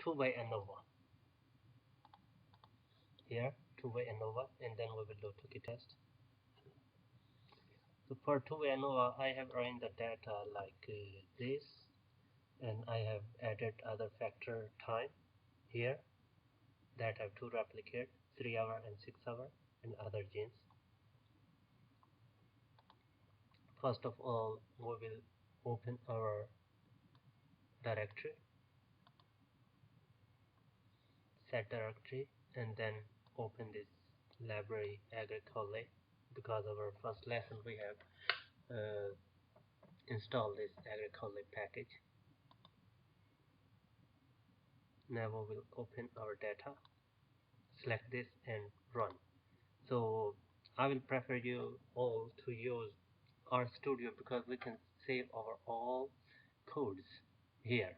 two-way ANOVA. Here, two-way ANOVA, and then we will do Tukey test. So for two-way ANOVA, I have arranged the data like this, and I have added other factor time here that have 2 replicate, 3 hour and 6 hour, and other genes. First of all, we will open our directory, set directory, and then open this library agricolae, because our first lesson we have installed this agricolae package. Now we will open our data, select this and run. So I will prefer you all to use RStudio because we can save our all codes here.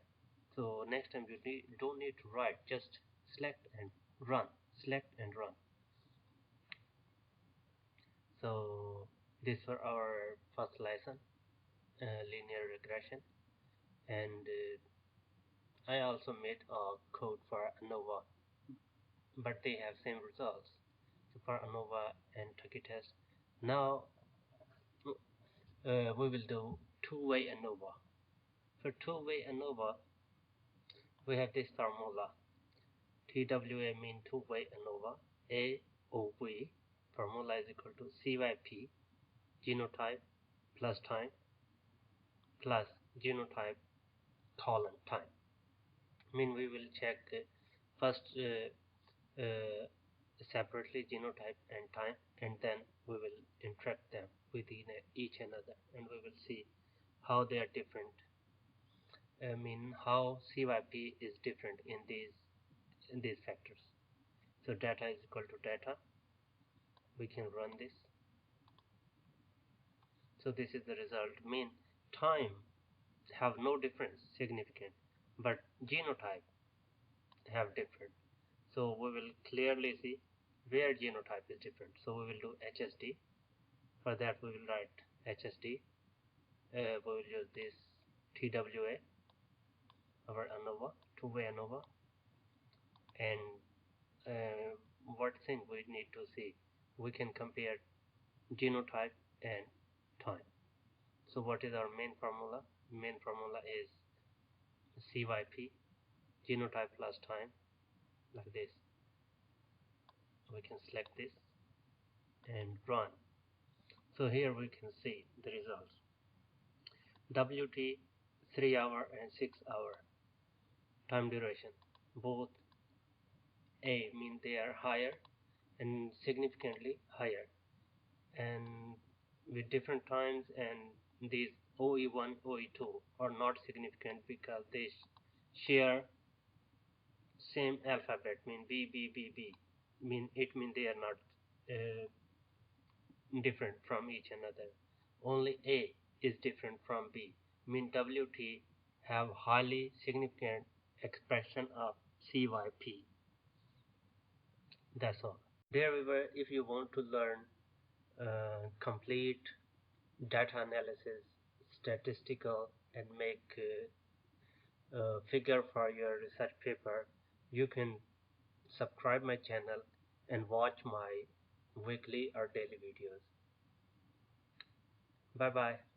So next time you don't need to write, just select and run, select and run. So this for our first lesson, linear regression, and I also made a code for ANOVA, but they have same results. So for ANOVA and Tuky test. Now we will do two-way ANOVA. For two-way ANOVA, we have this formula. TWA mean two-way ANOVA. AOV formula is equal to CYP genotype plus time plus genotype colon time. Mean we will check first separately genotype and time, and then we will interact them within each another, and we will see how they are different. I mean how CYP is different in these factors. So data is equal to data. We can run this. So this is the result. Mean time have no difference significant, but genotype have different. So we will clearly see where genotype is different. So we will do HSD. For that we will write HSD. We will use this TWA, our ANOVA, two-way ANOVA, and what thing we need to see, we can compare genotype and time. So what is our main formula? Main formula is CYP genotype plus time, like this. We can select this and run. So here we can see the results. WT 3 hour and 6 hour time duration, both A mean they are higher and significantly higher, and with different times, and these OE1 OE2 are not significant because they share same alphabet, mean B, mean they are not different from each another. Only A is different from B, mean WT have highly significant expression of CYP. That's all. Dear viewer, if you want to learn complete data analysis, statistical, and make figure for your research paper, you can subscribe my channel and watch my weekly or daily videos. Bye bye.